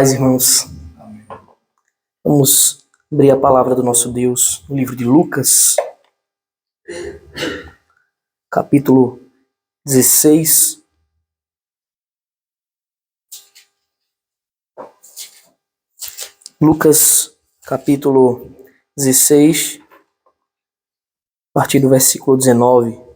Mas, irmãos, vamos abrir a palavra do nosso Deus no livro de Lucas, capítulo 16. Lucas, capítulo 16, a partir do versículo 19.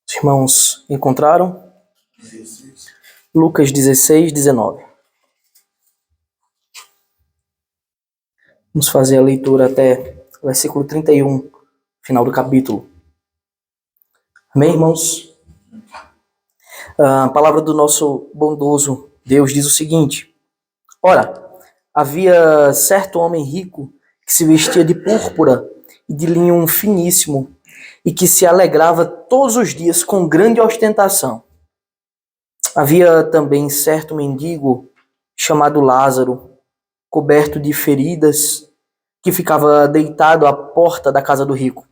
Os irmãos encontraram? Lucas 16, 19. Vamos fazer a leitura até o versículo 31, final do capítulo. Amém, irmãos? A palavra do nosso bondoso Deus diz o seguinte: Ora, havia certo homem rico que se vestia de púrpura e de linho finíssimo e que se alegrava todos os dias com grande ostentação. Havia também certo mendigo chamado Lázaro, coberto de feridas, que ficava deitado à porta da casa do rico.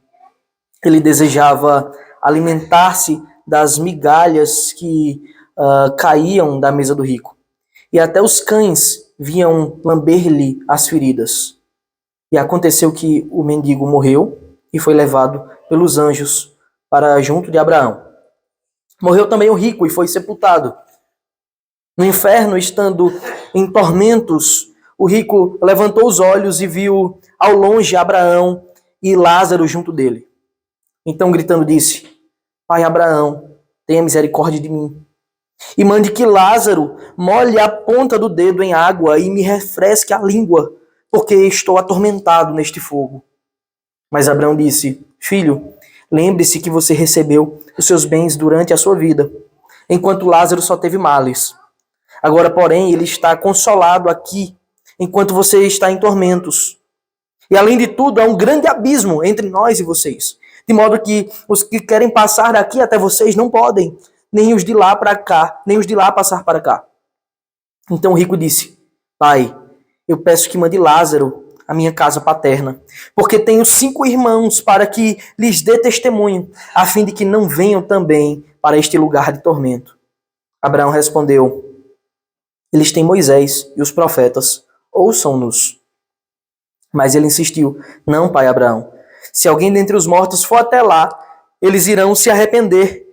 Ele desejava alimentar-se das migalhas que caíam da mesa do rico. E até os cães vinham lamber-lhe as feridas. E aconteceu que o mendigo morreu e foi levado pelos anjos para junto de Abraão. Morreu também o rico e foi sepultado. No inferno, estando em tormentos, o rico levantou os olhos e viu ao longe Abraão e Lázaro junto dele. Então, gritando, disse: Pai Abraão, tenha misericórdia de mim. E mande que Lázaro molhe a ponta do dedo em água e me refresque a língua, porque estou atormentado neste fogo. Mas Abraão disse: Filho, lembre-se que você recebeu os seus bens durante a sua vida, enquanto Lázaro só teve males. Agora, porém, ele está consolado aqui, enquanto você está em tormentos. E, além de tudo, há um grande abismo entre nós e vocês, de modo que os que querem passar daqui até vocês não podem, nem os de lá para cá, nem os de lá passar para cá. Então o rico disse: Pai, eu peço que mande Lázaro à minha casa paterna, porque tenho 5 irmãos, para que lhes dê testemunho, a fim de que não venham também para este lugar de tormento. Abraão respondeu: Eles têm Moisés e os profetas, ouçam-nos. Mas ele insistiu: Não, pai Abraão, se alguém dentre os mortos for até lá, eles irão se arrepender.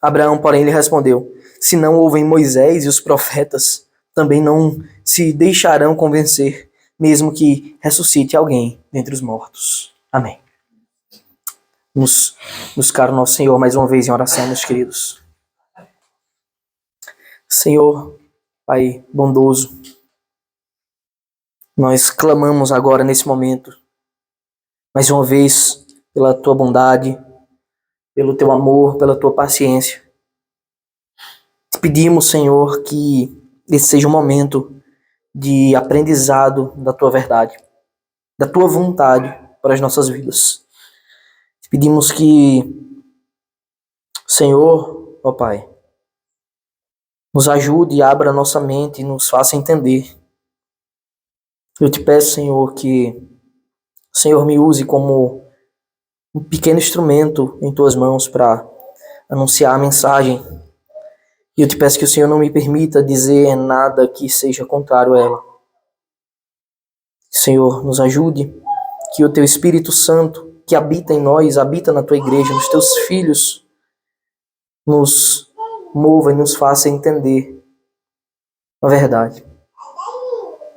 Abraão, porém, lhe respondeu: Se não ouvem Moisés e os profetas, também não se deixarão convencer, mesmo que ressuscite alguém dentre os mortos. Amém. Nos buscar o nosso Senhor mais uma vez em oração, meus queridos. Senhor, Pai bondoso, nós clamamos agora nesse momento, mais uma vez, pela Tua bondade, pelo Teu amor, pela Tua paciência. Te pedimos, Senhor, que esse seja um momento de aprendizado da Tua verdade, da Tua vontade para as nossas vidas. Te pedimos que, Senhor, ó Pai, nos ajude e abra nossa mente e nos faça entender. Eu te peço, Senhor, que o Senhor me use como um pequeno instrumento em Tuas mãos para anunciar a mensagem. E eu te peço que o Senhor não me permita dizer nada que seja contrário a ela. Senhor, nos ajude, que o Teu Espírito Santo, que habita em nós, habita na Tua igreja, nos Teus filhos, nos mova e nos faça entender a verdade.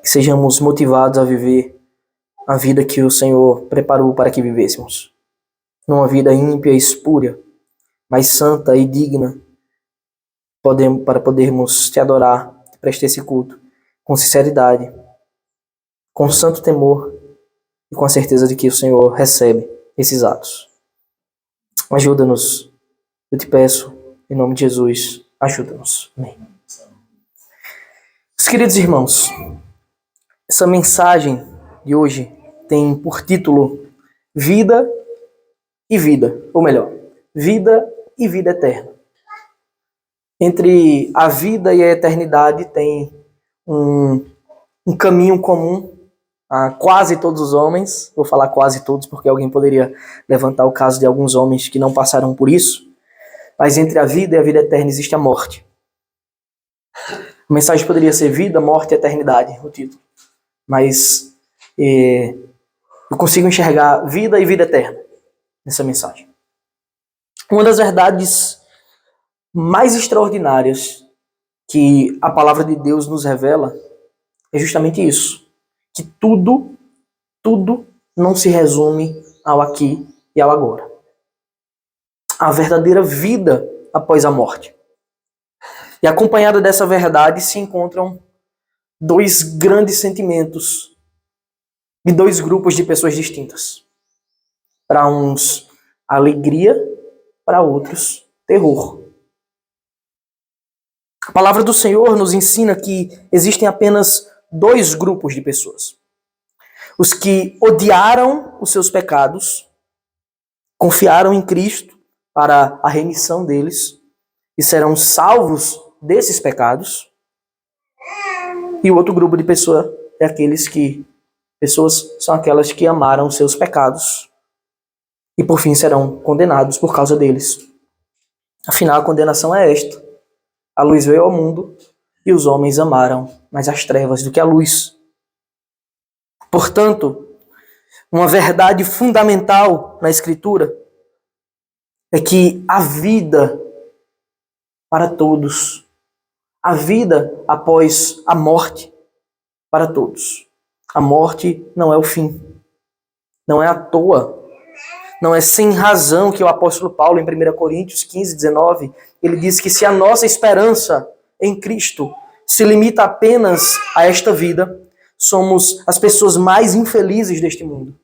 Que sejamos motivados a viver a vida que o Senhor preparou para que vivêssemos. Numa vida ímpia e espúria, mas santa e digna, para podermos Te adorar, Te prestar esse culto com sinceridade, com santo temor e com a certeza de que o Senhor recebe esses atos. Ajuda-nos, eu Te peço, em nome de Jesus, ajuda-nos. Amém. Meus queridos irmãos, essa mensagem de hoje tem por título vida e vida, ou melhor, vida e vida eterna. Entre a vida e a eternidade tem um caminho comum a quase todos os homens. Vou falar quase todos porque alguém poderia levantar o caso de alguns homens que não passaram por isso. Mas entre a vida e a vida eterna existe a morte. A mensagem poderia ser vida, morte e eternidade, o título. Mas eu consigo enxergar vida e vida eterna nessa mensagem. Uma das verdades mais extraordinárias que a palavra de Deus nos revela é justamente isso. Que tudo não se resume ao aqui e ao agora. A verdadeira vida após a morte. E acompanhada dessa verdade se encontram dois grandes sentimentos de dois grupos de pessoas distintas. Para uns, alegria, para outros, terror. A palavra do Senhor nos ensina que existem apenas dois grupos de pessoas. Os que odiaram os seus pecados, confiaram em Cristo para a remissão deles e serão salvos desses pecados. E o outro grupo de pessoas são aquelas que amaram os seus pecados e por fim serão condenados por causa deles. Afinal, a condenação é esta: a luz veio ao mundo e os homens amaram mais as trevas do que a luz. Portanto, uma verdade fundamental na Escritura é que a vida para todos, a vida após a morte para todos. A morte não é o fim. Não é à toa. Não é sem razão que o apóstolo Paulo, em 1 Coríntios 15, 19, ele diz que se a nossa esperança em Cristo se limita apenas a esta vida, somos as pessoas mais infelizes deste mundo.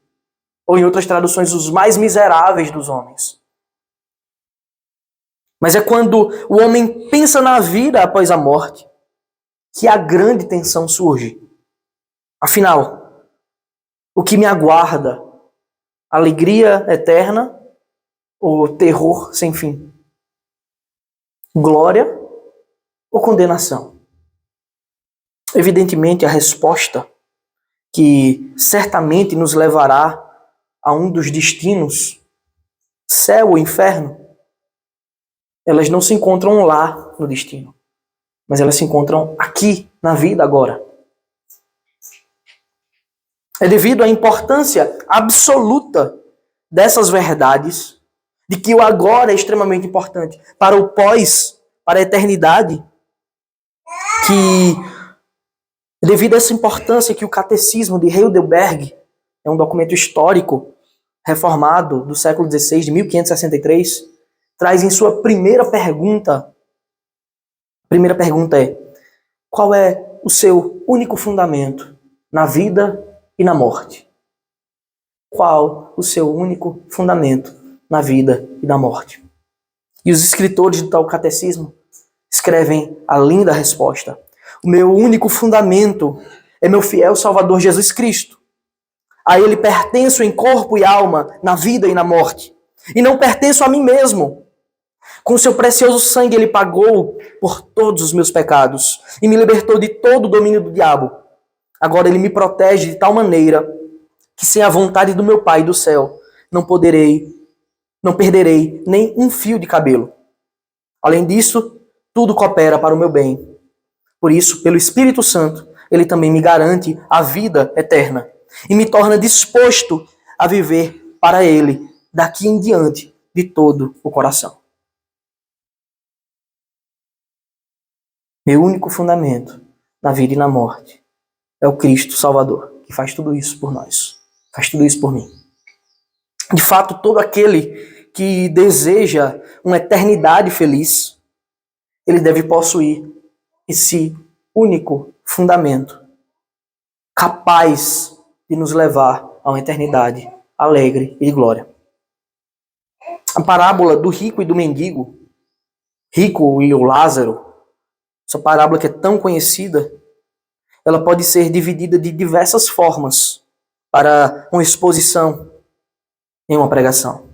Ou em outras traduções, os mais miseráveis dos homens. Mas é quando o homem pensa na vida após a morte que a grande tensão surge. Afinal, o que me aguarda? Alegria eterna ou terror sem fim? Glória ou condenação? Evidentemente, a resposta que certamente nos levará a um dos destinos, céu ou inferno, elas não se encontram lá no destino, mas elas se encontram aqui, na vida agora. É devido à importância absoluta dessas verdades, de que o agora é extremamente importante para o pós, para a eternidade, que devido a essa importância que o Catecismo de Heidelberg, é um documento histórico reformado do século XVI, de 1563, traz em sua primeira pergunta. A primeira pergunta é: qual é o seu único fundamento na vida e na morte? Qual o seu único fundamento na vida e na morte? E os escritores do tal catecismo escrevem a linda resposta: o meu único fundamento é meu fiel Salvador Jesus Cristo. A ele pertenço em corpo e alma, na vida e na morte. E não pertenço a mim mesmo. Com seu precioso sangue ele pagou por todos os meus pecados e me libertou de todo o domínio do diabo. Agora ele me protege de tal maneira que sem a vontade do meu Pai do céu não perderei nem um fio de cabelo. Além disso, tudo coopera para o meu bem. Por isso, pelo Espírito Santo, ele também me garante a vida eterna e me torna disposto a viver para ele daqui em diante de todo o coração. Meu único fundamento na vida e na morte é o Cristo Salvador, que faz tudo isso por nós, faz tudo isso por mim. De fato, todo aquele que deseja uma eternidade feliz, ele deve possuir esse único fundamento capaz de nos levar a uma eternidade alegre e de glória. A parábola do rico e do mendigo, rico e o Lázaro, essa parábola que é tão conhecida, ela pode ser dividida de diversas formas para uma exposição. em uma pregação.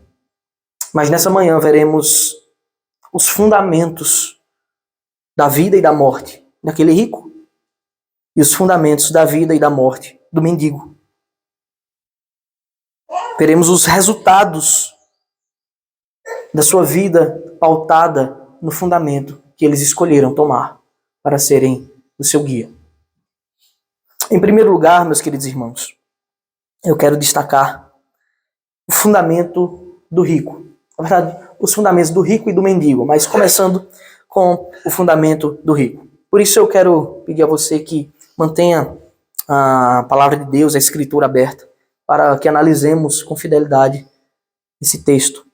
Mas nessa manhã veremos os fundamentos da vida e da morte daquele rico e os fundamentos da vida e da morte do mendigo. Veremos os resultados da sua vida pautada no fundamento que eles escolheram tomar para serem o seu guia. Em primeiro lugar, meus queridos irmãos, eu quero destacar o fundamento do rico. Na verdade, os fundamentos do rico e do mendigo, mas começando com o fundamento do rico. Por isso eu quero pedir a você que mantenha a palavra de Deus, a Escritura aberta, para que analisemos com fidelidade esse texto.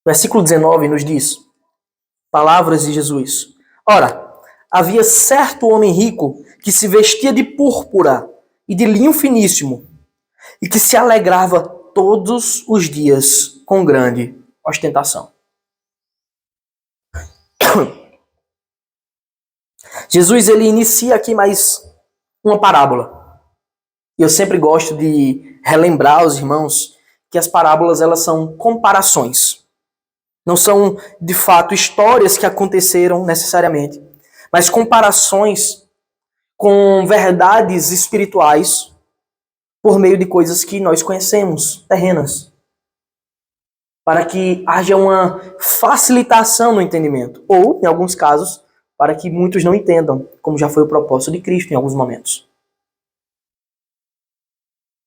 Versículo 19 nos diz, palavras de Jesus. Ora, havia certo homem rico que se vestia de púrpura e de linho finíssimo e que se alegrava todos os dias com grande ostentação. Jesus, ele inicia aqui mais uma parábola. E eu sempre gosto de relembrar aos irmãos que as parábolas, elas são comparações. Não são, de fato, histórias que aconteceram necessariamente, mas comparações com verdades espirituais por meio de coisas que nós conhecemos, terrenas, para que haja uma facilitação no entendimento, ou, em alguns casos, para que muitos não entendam, como já foi o propósito de Cristo em alguns momentos.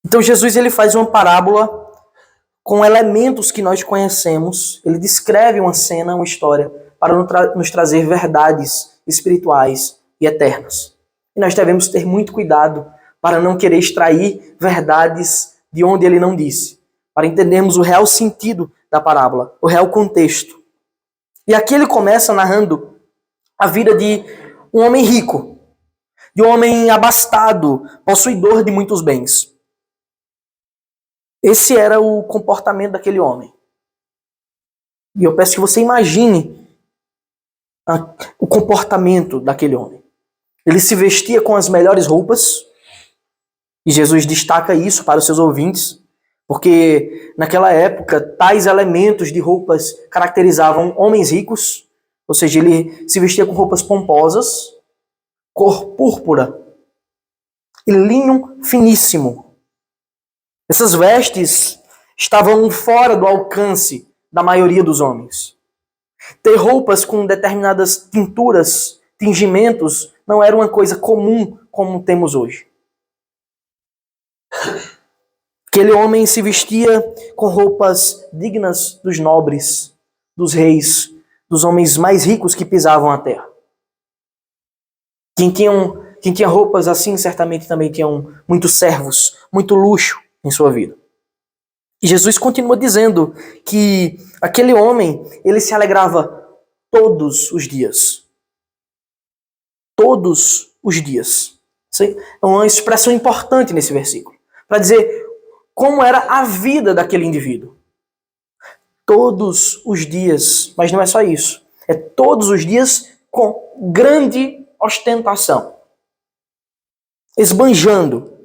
Então Jesus, ele faz uma parábola com elementos que nós conhecemos, ele descreve uma cena, uma história, para nos trazer verdades espirituais e eternas. E nós devemos ter muito cuidado para não querer extrair verdades de onde ele não disse, para entendermos o real sentido da parábola, o real contexto. E aqui ele começa narrando a vida de um homem rico, de um homem abastado, possuidor de muitos bens. Esse era o comportamento daquele homem. E eu peço que você imagine o comportamento daquele homem. Ele se vestia com as melhores roupas, e Jesus destaca isso para os seus ouvintes, porque naquela época tais elementos de roupas caracterizavam homens ricos, ou seja, ele se vestia com roupas pomposas, cor púrpura e linho finíssimo. Essas vestes estavam fora do alcance da maioria dos homens. Ter roupas com determinadas tinturas, tingimentos, não era uma coisa comum como temos hoje. Aquele homem se vestia com roupas dignas dos nobres, dos reis, dos homens mais ricos que pisavam a terra. Quem tinha roupas assim, certamente também tinham muitos servos, muito luxo em sua vida. E Jesus continua dizendo que aquele homem, ele se alegrava todos os dias. Todos os dias. Isso é uma expressão importante nesse versículo, para dizer como era a vida daquele indivíduo. Todos os dias, mas não é só isso. É todos os dias com grande ostentação. Esbanjando,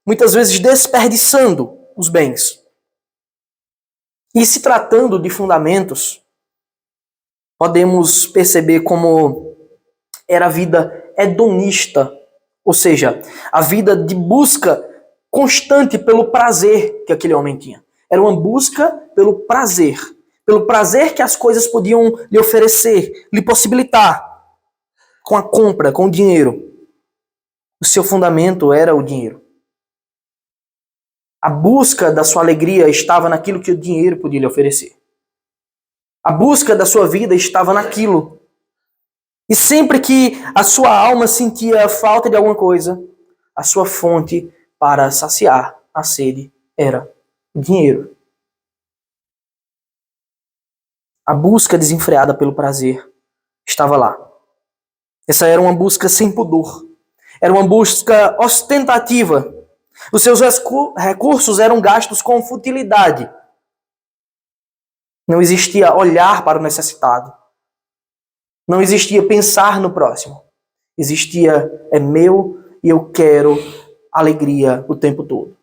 muitas vezes desperdiçando os bens. E se tratando de fundamentos, podemos perceber como era a vida hedonista, ou seja, a vida de busca constante pelo prazer que aquele homem tinha. Era uma busca pelo prazer que as coisas podiam lhe oferecer, lhe possibilitar, com a compra, com o dinheiro. O seu fundamento era o dinheiro. A busca da sua alegria estava naquilo que o dinheiro podia lhe oferecer. A busca da sua vida estava naquilo. E sempre que a sua alma sentia falta de alguma coisa, a sua fonte para saciar a sede era o dinheiro. A busca desenfreada pelo prazer estava lá. Essa era uma busca sem pudor. Era uma busca ostentativa. Os seus recursos eram gastos com futilidade. Não existia olhar para o necessitado. Não existia pensar no próximo. existia, é meu e eu quero alegria o tempo todo.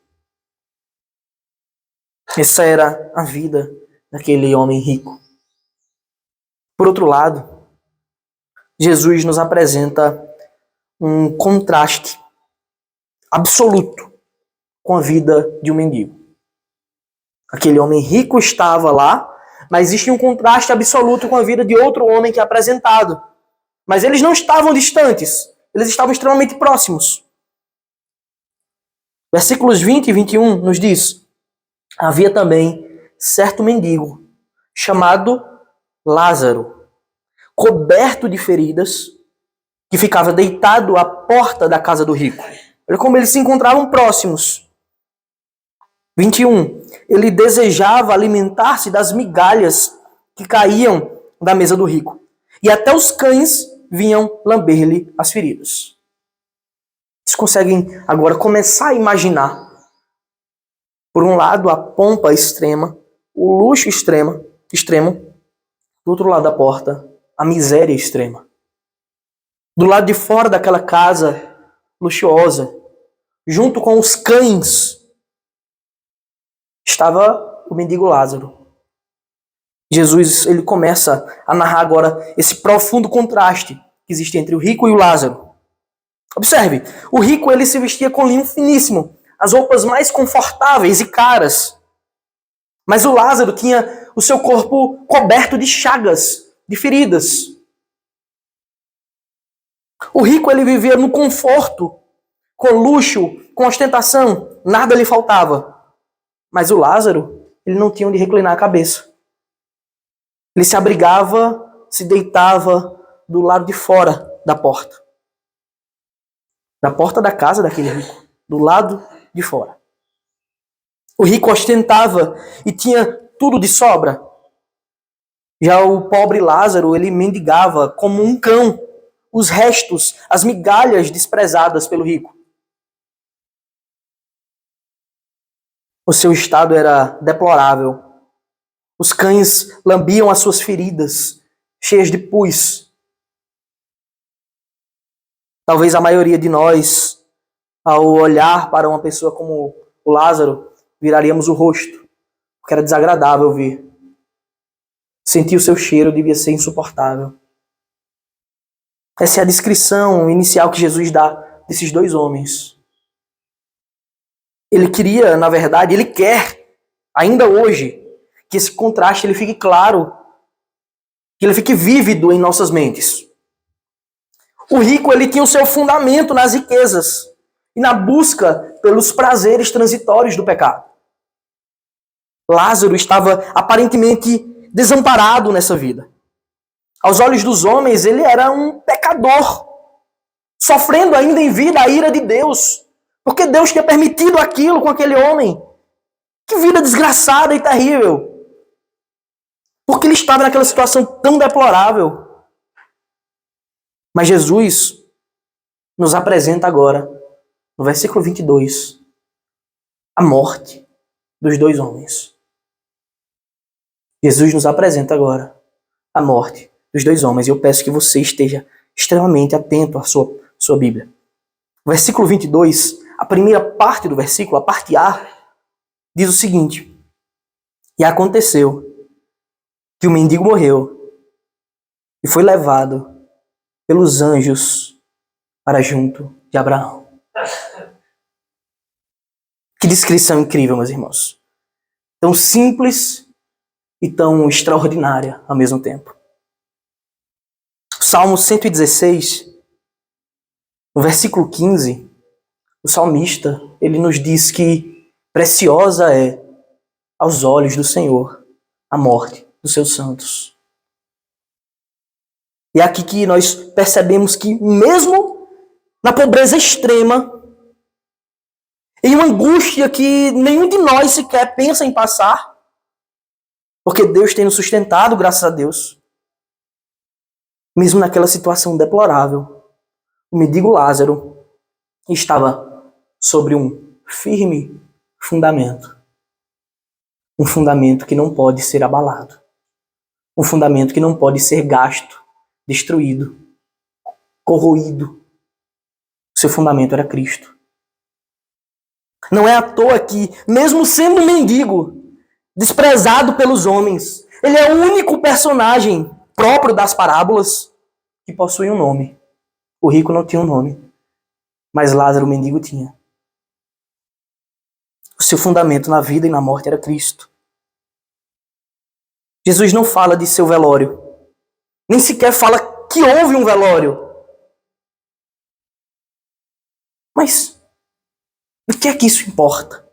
Essa era a vida daquele homem rico. Por outro lado, Jesus nos apresenta um contraste absoluto com a vida de um mendigo. Aquele homem rico estava lá, mas existe um contraste absoluto com a vida de outro homem que é apresentado. Mas eles não estavam distantes, eles estavam extremamente próximos. Versículos 20 e 21 nos diz: havia também certo mendigo, chamado Lázaro, coberto de feridas, que ficava deitado à porta da casa do rico. Olha como eles se encontravam próximos. 21. Ele desejava alimentar-se das migalhas que caíam da mesa do rico. E até os cães vinham lamber-lhe as feridas. Vocês conseguem agora começar a imaginar, por um lado, a pompa extrema, o luxo extremo, do outro lado da porta, a miséria extrema. Do lado de fora daquela casa luxuosa, junto com os cães, estava o mendigo Lázaro. Jesus, ele começa a narrar agora esse profundo contraste que existe entre o rico e o Lázaro. Observe, o rico ele se vestia com linho finíssimo, as roupas mais confortáveis e caras. Mas o Lázaro tinha o seu corpo coberto de chagas, de feridas. O rico ele vivia no conforto, com luxo, com ostentação, nada lhe faltava. Mas o Lázaro, ele não tinha onde reclinar a cabeça. Ele se abrigava, se deitava do lado de fora da porta. Da porta da casa daquele rico, do lado de fora. O rico ostentava e tinha tudo de sobra. Já o pobre Lázaro, ele mendigava como um cão os restos, as migalhas desprezadas pelo rico. O seu estado era deplorável. Os cães lambiam as suas feridas, cheias de pus. Talvez a maioria de nós, ao olhar para uma pessoa como o Lázaro, viraríamos o rosto, porque era desagradável ver. Sentir o seu cheiro devia ser insuportável. Essa é a descrição inicial que Jesus dá desses dois homens. Ele queria, na verdade, ele quer, ainda hoje, que esse contraste ele fique claro, que ele fique vívido em nossas mentes. O rico ele tinha o seu fundamento nas riquezas e na busca pelos prazeres transitórios do pecado. Lázaro estava aparentemente desamparado nessa vida. Aos olhos dos homens, ele era um pecador, sofrendo ainda em vida a ira de Deus, porque Deus tinha permitido aquilo com aquele homem. Que vida desgraçada e terrível. Porque ele estava naquela situação tão deplorável. Mas Jesus nos apresenta agora, no versículo 22, a morte dos dois homens. Jesus nos apresenta agora a morte dos dois homens. E eu peço que você esteja extremamente atento à sua Bíblia. O versículo 22, a primeira parte do versículo, a parte A, diz o seguinte: e aconteceu que o mendigo morreu e foi levado pelos anjos para junto de Abraão. Que descrição incrível, meus irmãos. Tão simples e tão extraordinária ao mesmo tempo. Salmo 116, no versículo 15, o salmista, ele nos diz que preciosa é aos olhos do Senhor a morte dos seus santos. E é aqui que nós percebemos que mesmo na pobreza extrema, em uma angústia que nenhum de nós sequer pensa em passar, porque Deus tem nos sustentado, graças a Deus, mesmo naquela situação deplorável, o mendigo Lázaro estava sobre um firme fundamento. Um fundamento que não pode ser abalado. Um fundamento que não pode ser gasto, destruído, corroído seu fundamento era Cristo. Não é à toa que, mesmo sendo mendigo, desprezado pelos homens, ele é o único personagem próprio das parábolas que possui um nome. O rico não tinha um nome, mas Lázaro, o mendigo, tinha. O seu fundamento na vida e na morte era Cristo. Jesus não fala de seu velório, nem sequer fala que houve um velório. Mas o que é que isso importa?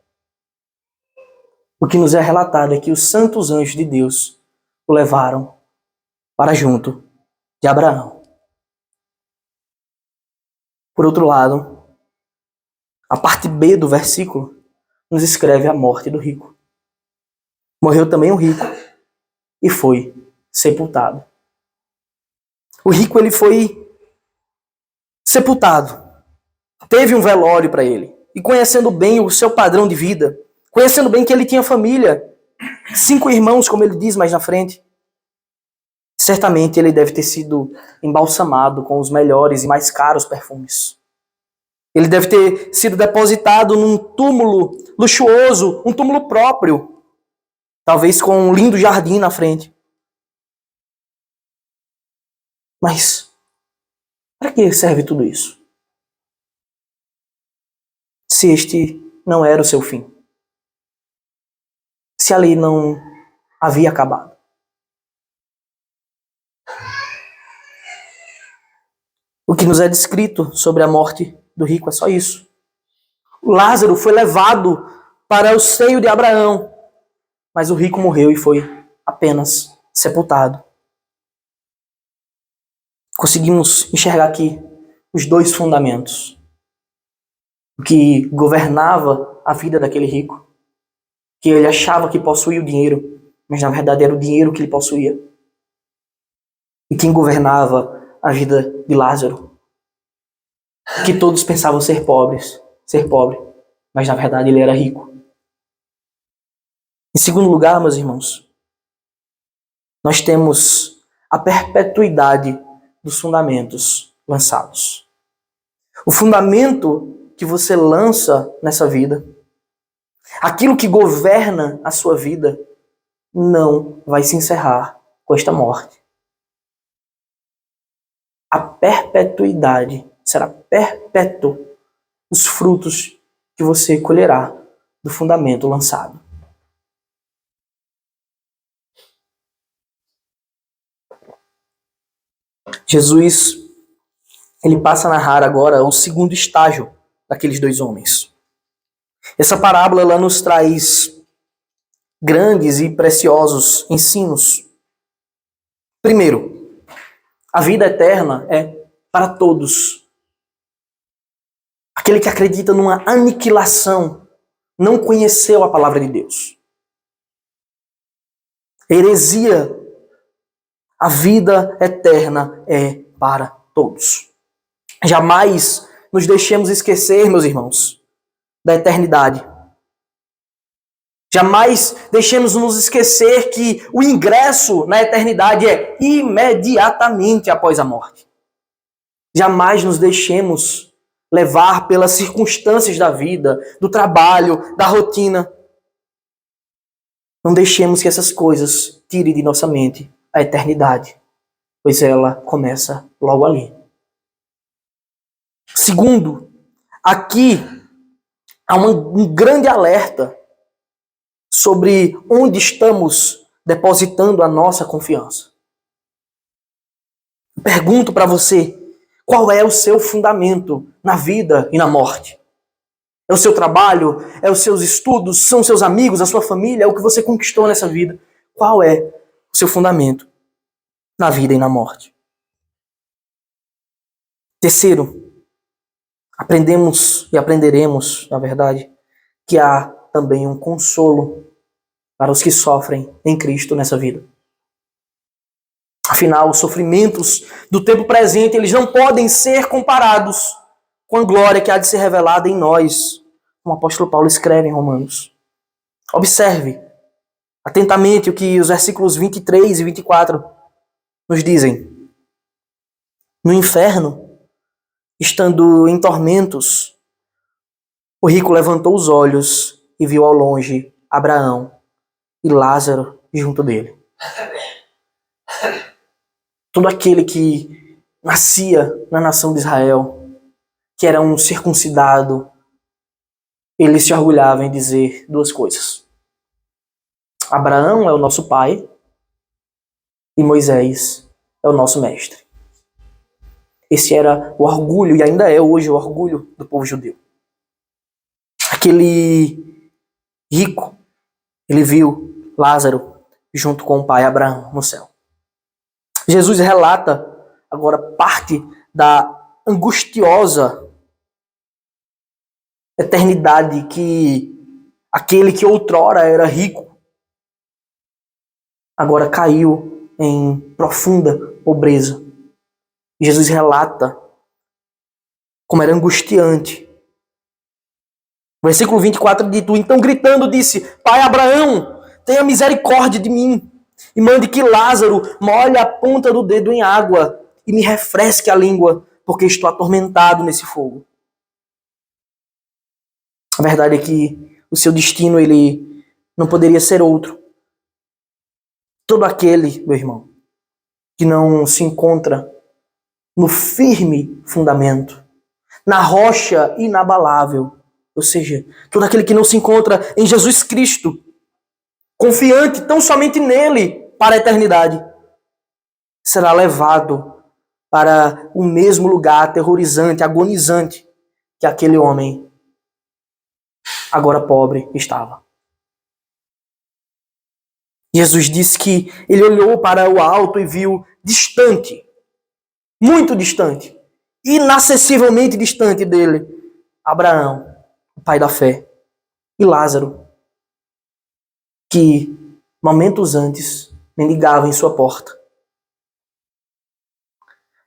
O que nos é relatado é que os santos anjos de Deus o levaram para junto de Abraão. Por outro lado, a parte B do versículo nos escreve a morte do rico. Morreu também o rico e foi sepultado. O rico, ele foi sepultado. Teve um velório para ele. E conhecendo bem o seu padrão de vida, conhecendo bem que ele tinha família, 5 irmãos, como ele diz mais na frente, certamente ele deve ter sido embalsamado com os melhores e mais caros perfumes. Ele deve ter sido depositado num túmulo luxuoso, um túmulo próprio, talvez com um lindo jardim na frente. Mas para que serve tudo isso? Se este não era o seu fim. Se ali não havia acabado. O que nos é descrito sobre a morte do rico é só isso. O Lázaro foi levado para o seio de Abraão, mas o rico morreu e foi apenas sepultado. Conseguimos enxergar aqui os 2 fundamentos. O que governava a vida daquele rico, que ele achava que possuía o dinheiro, mas na verdade era o dinheiro que ele possuía. E quem governava a vida de Lázaro, que todos pensavam ser pobre, mas na verdade ele era rico. Em segundo lugar, meus irmãos, nós temos a perpetuidade dos fundamentos lançados. O fundamento que você lança nessa vida, aquilo que governa a sua vida, não vai se encerrar com esta morte. A perpetuidade será perpétuo os frutos que você colherá do fundamento lançado. Jesus, ele passa a narrar agora o segundo estágio daqueles 2 homens. Essa parábola ela nos traz grandes e preciosos ensinos. Primeiro, a vida eterna é para todos. Aquele que acredita numa aniquilação não conheceu a palavra de Deus. Heresia. A vida eterna é para todos. Jamais nos deixemos esquecer, meus irmãos, da eternidade. Jamais deixemos nos esquecer que o ingresso na eternidade é imediatamente após a morte. Jamais nos deixemos levar pelas circunstâncias da vida, do trabalho, da rotina. Não deixemos que essas coisas tirem de nossa mente a eternidade, pois ela começa logo ali. Segundo, aqui há um grande alerta sobre onde estamos depositando a nossa confiança. Pergunto para você, qual é o seu fundamento na vida e na morte? É o seu trabalho? É os seus estudos? São seus amigos? A sua família? É o que você conquistou nessa vida? Qual é o seu fundamento na vida e na morte? Terceiro, aprendemos e aprenderemos, na verdade, que há também um consolo para os que sofrem em Cristo nessa vida. Afinal, os sofrimentos do tempo presente, eles não podem ser comparados com a glória que há de ser revelada em nós, como o apóstolo Paulo escreve em Romanos. Observe atentamente o que os versículos 23 e 24 nos dizem. No inferno, estando em tormentos, o rico levantou os olhos e viu ao longe Abraão e Lázaro junto dele. Todo aquele que nascia na nação de Israel, que era um circuncidado, ele se orgulhava em dizer duas coisas. Abraão é o nosso pai e Moisés é o nosso mestre. Esse era o orgulho, e ainda é hoje o orgulho do povo judeu. Aquele rico, ele viu Lázaro junto com o pai Abraão no céu. Jesus relata agora parte da angustiosa eternidade que aquele que outrora era rico agora caiu em profunda pobreza. Jesus relata como era angustiante. Versículo 24 diz: então gritando disse: Pai Abraão, tenha misericórdia de mim e mande que Lázaro molhe a ponta do dedo em água e me refresque a língua, porque estou atormentado nesse fogo. A verdade é que o seu destino ele não poderia ser outro. Todo aquele, meu irmão, que não se encontra no firme fundamento, na rocha inabalável, ou seja, todo aquele que não se encontra em Jesus Cristo, confiante tão somente nele para a eternidade, será levado para o mesmo lugar aterrorizante, agonizante que aquele homem, agora pobre, estava. Jesus disse que ele olhou para o alto e viu distante, muito distante, inacessivelmente distante dele, Abraão, o pai da fé, e Lázaro, que momentos antes mendigava em sua porta.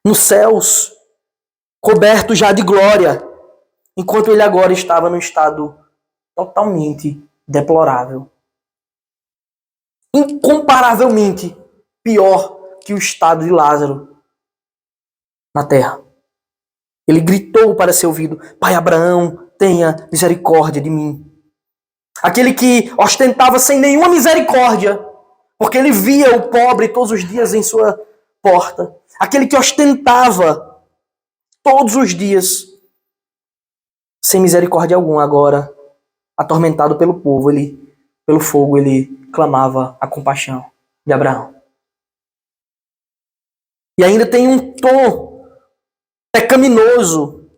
Nos céus, coberto já de glória, enquanto ele agora estava num estado totalmente deplorável. Incomparavelmente pior que o estado de Lázaro na terra. Ele gritou para ser ouvido: Pai Abraão, tenha misericórdia de mim. Aquele que ostentava sem nenhuma misericórdia, porque ele via o pobre todos os dias em sua porta. Aquele que ostentava todos os dias sem misericórdia alguma, agora atormentado pelo povo, pelo fogo, ele clamava a compaixão de Abraão. E ainda tem um tom pecaminoso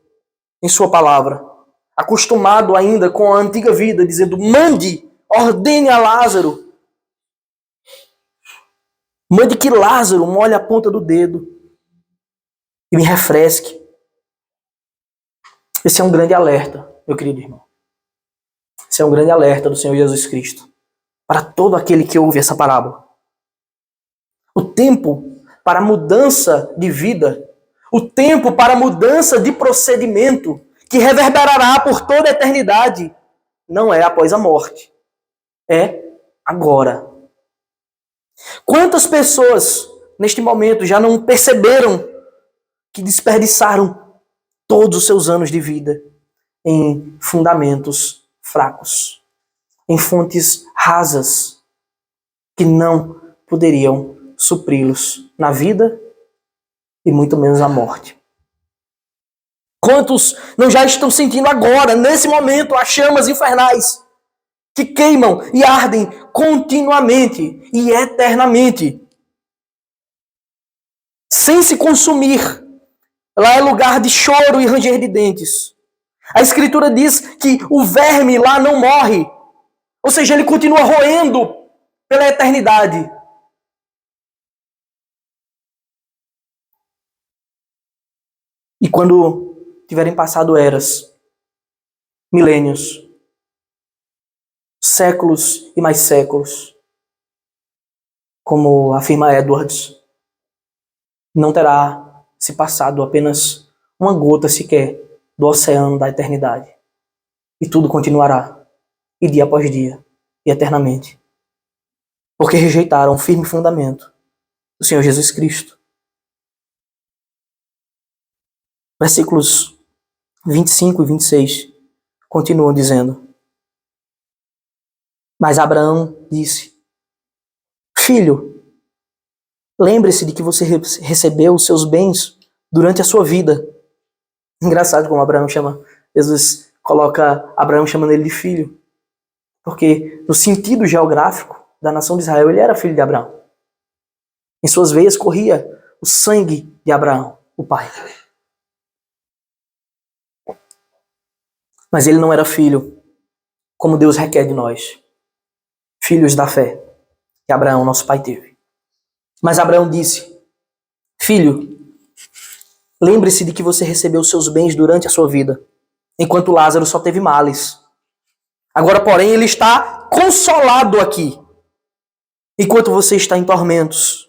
em sua palavra, acostumado ainda com a antiga vida, dizendo: mande, ordene a Lázaro, mande que Lázaro molhe a ponta do dedo e me refresque. Esse é um grande alerta, meu querido irmão. Esse é um grande alerta do Senhor Jesus Cristo para todo aquele que ouve essa parábola. O tempo para mudança de vida, o tempo para mudança de procedimento que reverberará por toda a eternidade não é após a morte, é agora. Quantas pessoas neste momento já não perceberam que desperdiçaram todos os seus anos de vida em fundamentos fracos, em fontes rasas que não poderiam supri-los na vida e muito menos na morte? Quantos não já estão sentindo agora, nesse momento, as chamas infernais que queimam e ardem continuamente e eternamente, sem se consumir? Lá é lugar de choro e ranger de dentes. A Escritura diz que o verme lá não morre, ou seja, ele continua roendo pela eternidade. E quando tiverem passado eras, milênios, séculos e mais séculos, como afirma Edwards, não terá se passado apenas uma gota sequer do oceano da eternidade. E tudo continuará, e dia após dia, e eternamente. Porque rejeitaram o firme fundamento do Senhor Jesus Cristo. Versículos 25 e 26 continuam dizendo: Mas Abraão disse: Filho, lembre-se de que você recebeu os seus bens durante a sua vida. Engraçado como Abraão chama, Jesus coloca Abraão chamando ele de filho. Porque no sentido geográfico da nação de Israel, ele era filho de Abraão. Em suas veias corria o sangue de Abraão, o pai. Mas ele não era filho, como Deus requer de nós, filhos da fé, que Abraão, nosso pai, teve. Mas Abraão disse: Filho, lembre-se de que você recebeu os seus bens durante a sua vida, enquanto Lázaro só teve males. Agora, porém, ele está consolado aqui, enquanto você está em tormentos.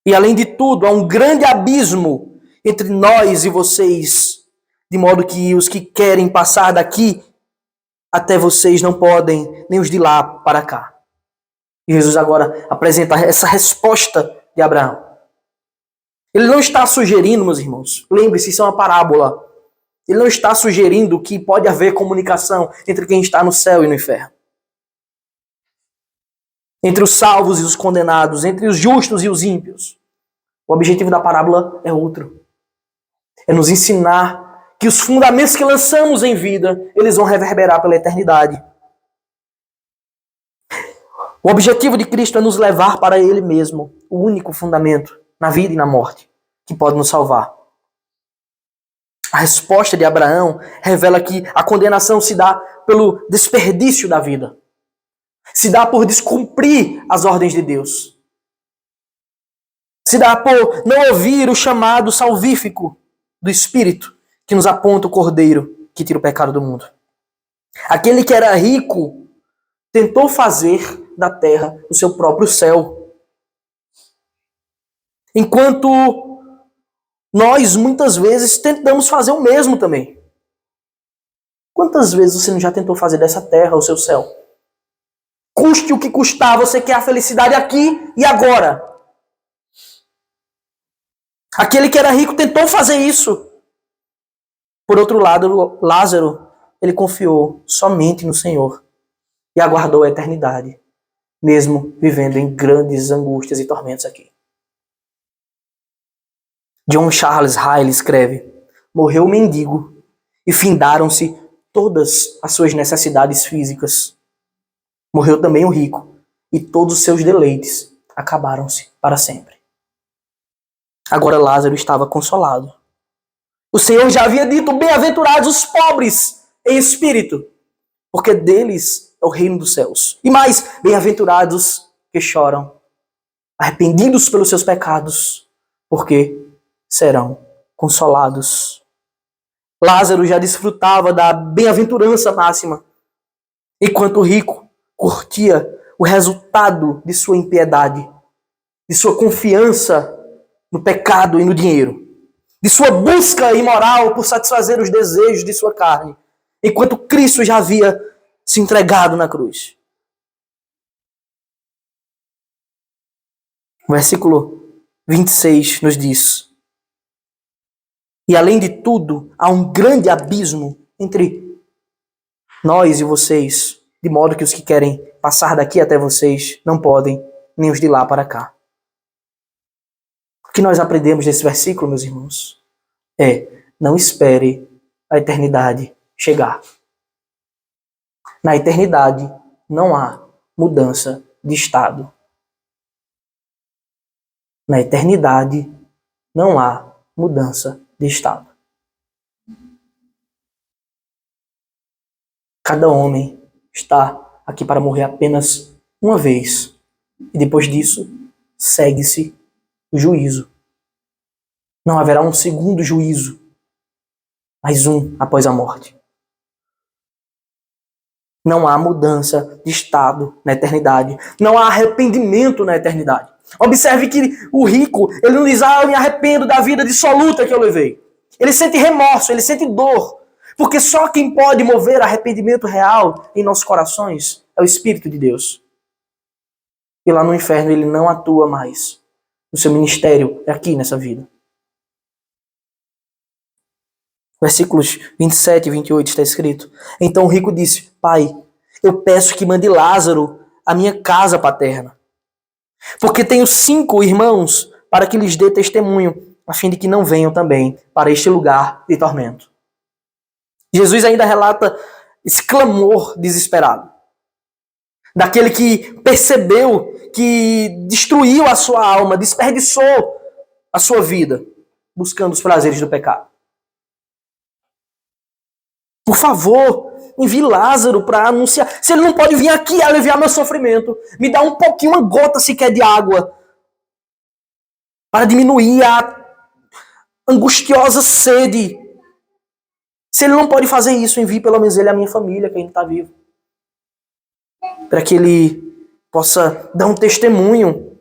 E, além de tudo, há um grande abismo entre nós e vocês, de modo que os que querem passar daqui até vocês não podem, nem os de lá para cá. E Jesus agora apresenta essa resposta de Abraão. Ele não está sugerindo, meus irmãos, lembre-se, isso é uma parábola. Ele não está sugerindo que pode haver comunicação entre quem está no céu e no inferno. Entre os salvos e os condenados, entre os justos e os ímpios. O objetivo da parábola é outro. É nos ensinar que os fundamentos que lançamos em vida, eles vão reverberar pela eternidade. O objetivo de Cristo é nos levar para Ele mesmo, o único fundamento na vida e na morte que pode nos salvar. A resposta de Abraão revela que a condenação se dá pelo desperdício da vida. Se dá por descumprir as ordens de Deus. Se dá por não ouvir o chamado salvífico do Espírito que nos aponta o Cordeiro que tira o pecado do mundo. Aquele que era rico tentou fazer da terra o seu próprio céu. Enquanto nós, muitas vezes, tentamos fazer o mesmo também. Quantas vezes você não já tentou fazer dessa terra o seu céu? Custe o que custar, você quer a felicidade aqui e agora. Aquele que era rico tentou fazer isso. Por outro lado, Lázaro, ele confiou somente no Senhor e aguardou a eternidade, mesmo vivendo em grandes angústias e tormentos aqui. John Charles Riley escreve: morreu o mendigo e findaram-se todas as suas necessidades físicas. Morreu também o rico e todos os seus deleites acabaram-se para sempre. Agora Lázaro estava consolado. O Senhor já havia dito: bem-aventurados os pobres em espírito, porque deles é o reino dos céus. E mais, bem-aventurados que choram, arrependidos pelos seus pecados, porque serão consolados. Lázaro já desfrutava da bem-aventurança máxima, enquanto o rico curtia o resultado de sua impiedade, de sua confiança no pecado e no dinheiro, de sua busca imoral por satisfazer os desejos de sua carne, enquanto Cristo já havia se entregado na cruz. O versículo 26 nos diz: e além de tudo, há um grande abismo entre nós e vocês, de modo que os que querem passar daqui até vocês não podem, nem os de lá para cá. O que nós aprendemos desse versículo, meus irmãos, é: não espere a eternidade chegar. Na eternidade não há mudança de estado. Na eternidade não há mudança de estado. Cada homem está aqui para morrer apenas uma vez. E depois disso, segue-se o juízo. Não haverá um segundo juízo, mas um após a morte. Não há mudança de estado na eternidade. Não há arrependimento na eternidade. Observe que o rico, ele não diz: eu me arrependo da vida dissoluta que eu levei. Ele sente remorso, ele sente dor. Porque só quem pode mover arrependimento real em nossos corações é o Espírito de Deus. E lá no inferno ele não atua mais. O seu ministério é aqui nessa vida. Versículos 27 e 28 está escrito: Então o rico disse: Pai, eu peço que mande Lázaro à minha casa paterna, porque tenho 5 irmãos, para que lhes dê testemunho, a fim de que não venham também para este lugar de tormento. Jesus ainda relata esse clamor desesperado, daquele que percebeu que destruiu a sua alma, desperdiçou a sua vida, buscando os prazeres do pecado. Por favor, envie Lázaro para anunciar. Se ele não pode vir aqui aliviar meu sofrimento, me dá um pouquinho, uma gota sequer de água, para diminuir a angustiosa sede. Se ele não pode fazer isso, envie pelo menos ele à minha família, que ainda está vivo. Para que ele possa dar um testemunho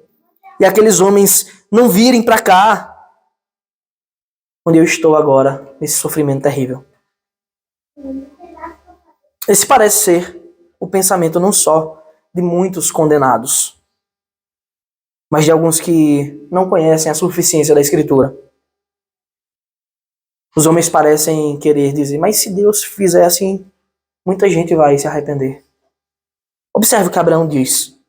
e aqueles homens não virem para cá, onde eu estou agora, nesse sofrimento terrível. Esse parece ser o pensamento não só de muitos condenados, mas de alguns que não conhecem a suficiência da Escritura. Os homens parecem querer dizer, mas se Deus fizer assim, muita gente vai se arrepender. Observe o que Abraão diz.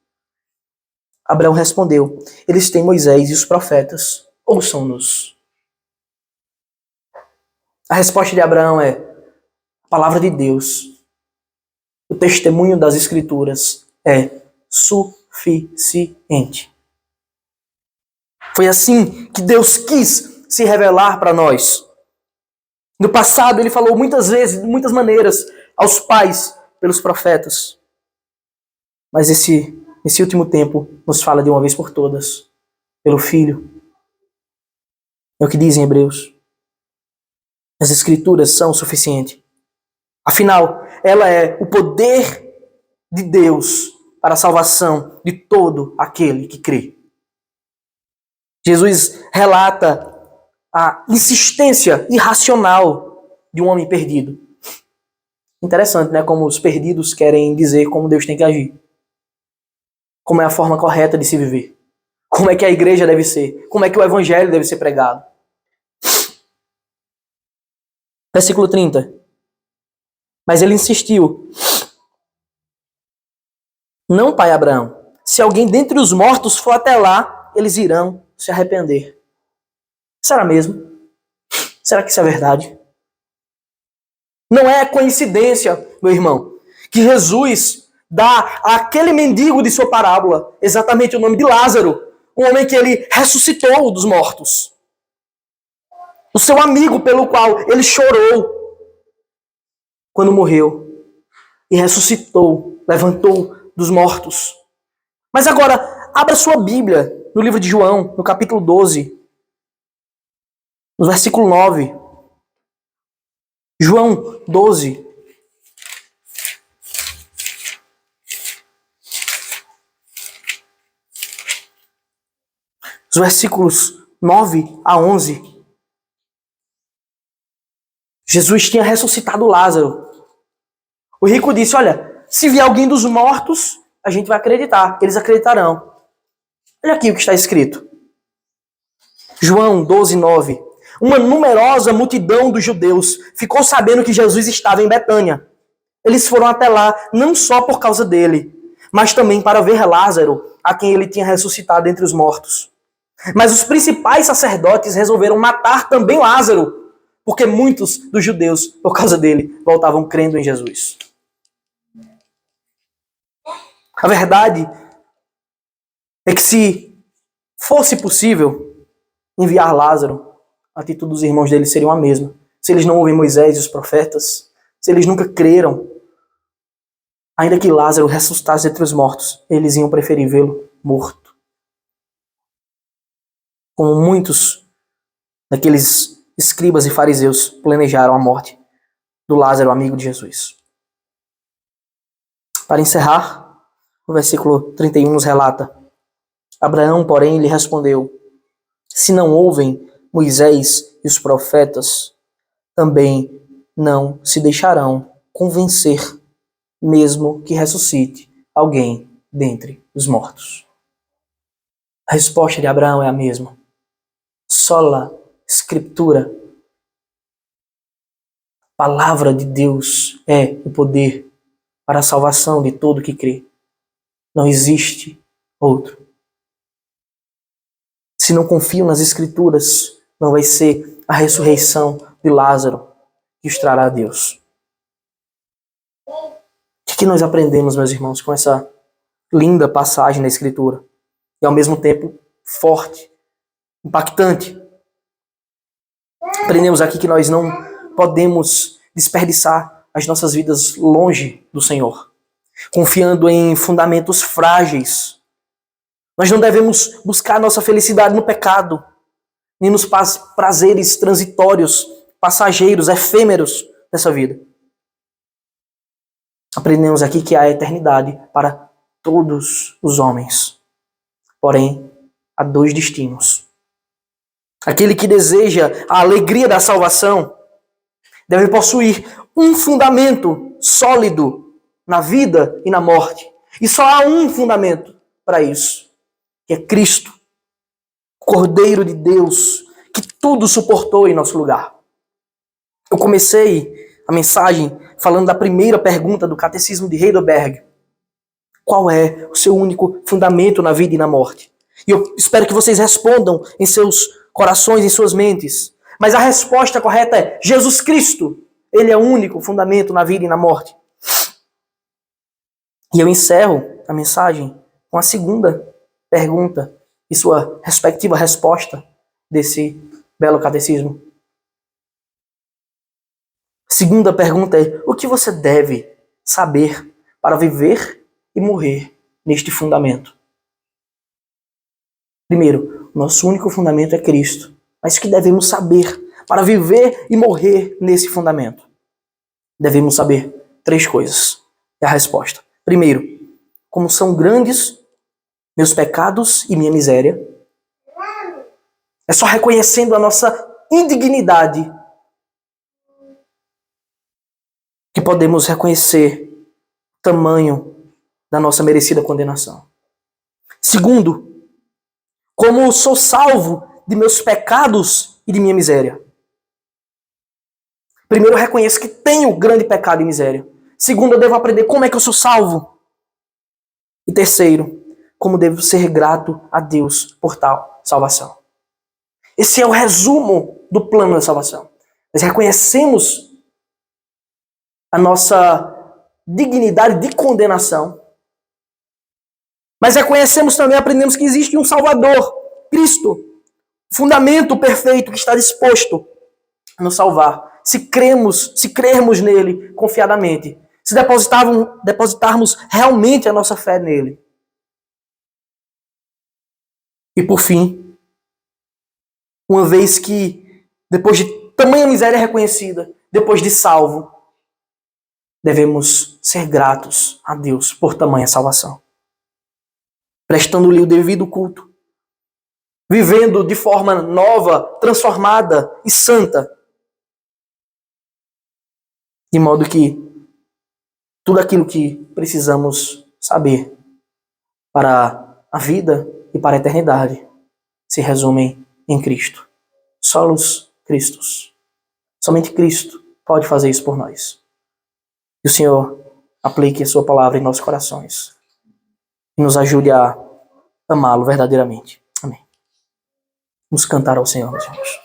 Abraão respondeu: eles têm Moisés e os profetas, ouçam-nos. A resposta de Abraão é: a palavra de Deus, o testemunho das Escrituras é suficiente. Foi assim que Deus quis se revelar para nós. No passado, ele falou muitas vezes, de muitas maneiras, aos pais pelos profetas. Mas nesse último tempo, nos fala de uma vez por todas, pelo Filho. É o que dizem Hebreus. As Escrituras são o suficiente. Afinal, ela é o poder de Deus para a salvação de todo aquele que crê. Jesus relata a insistência irracional de um homem perdido. Interessante, né? Como os perdidos querem dizer como Deus tem que agir. Como é a forma correta de se viver. Como é que a igreja deve ser. Como é que o evangelho deve ser pregado. Versículo 30. Mas ele insistiu: não, pai Abraão, se alguém dentre os mortos for até lá, eles irão se arrepender. Será mesmo? Será que isso é verdade? Não é coincidência, meu irmão, que Jesus dá àquele mendigo de sua parábola exatamente o nome de Lázaro, um homem que ele ressuscitou dos mortos. O seu amigo pelo qual ele chorou quando morreu e ressuscitou, levantou dos mortos. Mas agora, abra sua Bíblia no livro de João, no capítulo 12, no versículo 9. João 12. Os versículos 9 a 11. Jesus tinha ressuscitado Lázaro. O rico disse: olha, se vier alguém dos mortos, a gente vai acreditar. Eles acreditarão. Olha aqui o que está escrito. João 12, 9. Uma numerosa multidão dos judeus ficou sabendo que Jesus estava em Betânia. Eles foram até lá não só por causa dele, mas também para ver Lázaro, a quem ele tinha ressuscitado entre os mortos. Mas os principais sacerdotes resolveram matar também Lázaro, porque muitos dos judeus, por causa dele, voltavam crendo em Jesus. A verdade é que se fosse possível enviar Lázaro, a atitude dos irmãos dele seria a mesma. Se eles não ouvem Moisés e os profetas, se eles nunca creram, ainda que Lázaro ressuscitasse entre os mortos, eles iam preferir vê-lo morto. Como muitos daqueles escribas e fariseus planejaram a morte do Lázaro, amigo de Jesus. Para encerrar, o versículo 31 nos relata: Abraão, porém, lhe respondeu: se não ouvem Moisés e os profetas, também não se deixarão convencer, mesmo que ressuscite alguém dentre os mortos. A resposta de Abraão é a mesma. Sola Scriptura. palavra de Deus é o poder para a salvação de todo que crê. Não existe outro. Se não confiam nas Escrituras, não vai ser a ressurreição de Lázaro que os trará a Deus. O que nós aprendemos, meus irmãos, com essa linda passagem da Escritura? E ao mesmo tempo forte, impactante. Aprendemos aqui que nós não podemos desperdiçar as nossas vidas longe do Senhor, confiando em fundamentos frágeis. Nós não devemos buscar nossa felicidade no pecado, nem nos prazeres transitórios, passageiros, efêmeros dessa vida. Aprendemos aqui que há eternidade para todos os homens. Porém, há dois destinos. Aquele que deseja a alegria da salvação deve possuir um fundamento sólido na vida e na morte. E só há um fundamento para isso, que é Cristo, Cordeiro de Deus, que tudo suportou em nosso lugar. Eu comecei a mensagem falando da primeira pergunta do Catecismo de Heidelberg. Qual é o seu único fundamento na vida e na morte? E eu espero que vocês respondam em seus corações, em suas mentes. Mas a resposta correta é Jesus Cristo. Ele é o único fundamento na vida e na morte. E eu encerro a mensagem com a segunda pergunta e sua respectiva resposta desse belo catecismo. A segunda pergunta é: o que você deve saber para viver e morrer neste fundamento? Primeiro, nosso único fundamento é Cristo. Mas o que devemos saber para viver e morrer nesse fundamento? Devemos saber 3 coisas. É a resposta. Primeiro, como são grandes meus pecados e minha miséria. É só reconhecendo a nossa indignidade que podemos reconhecer o tamanho da nossa merecida condenação. Segundo, como sou salvo de meus pecados e de minha miséria. Primeiro, eu reconheço que tenho grande pecado e miséria. Segundo, eu devo aprender como é que eu sou salvo. E terceiro, como devo ser grato a Deus por tal salvação. Esse é o resumo do plano da salvação. Nós reconhecemos a nossa dignidade de condenação, mas reconhecemos também, aprendemos que existe um Salvador, Cristo, fundamento perfeito que está disposto a nos salvar. Se crermos nele confiadamente, se depositarmos realmente a nossa fé nele. E por fim, uma vez que, depois de tamanha miséria reconhecida, depois de salvo, devemos ser gratos a Deus por tamanha salvação. Prestando-lhe o devido culto. Vivendo de forma nova, transformada e santa. De modo que tudo aquilo que precisamos saber para a vida e para a eternidade se resumem em Cristo. Solos Christus. Somente Cristo pode fazer isso por nós. Que o Senhor aplique a sua palavra em nossos corações e nos ajude a amá-lo verdadeiramente. Amém. Vamos cantar ao Senhor, meus irmãos.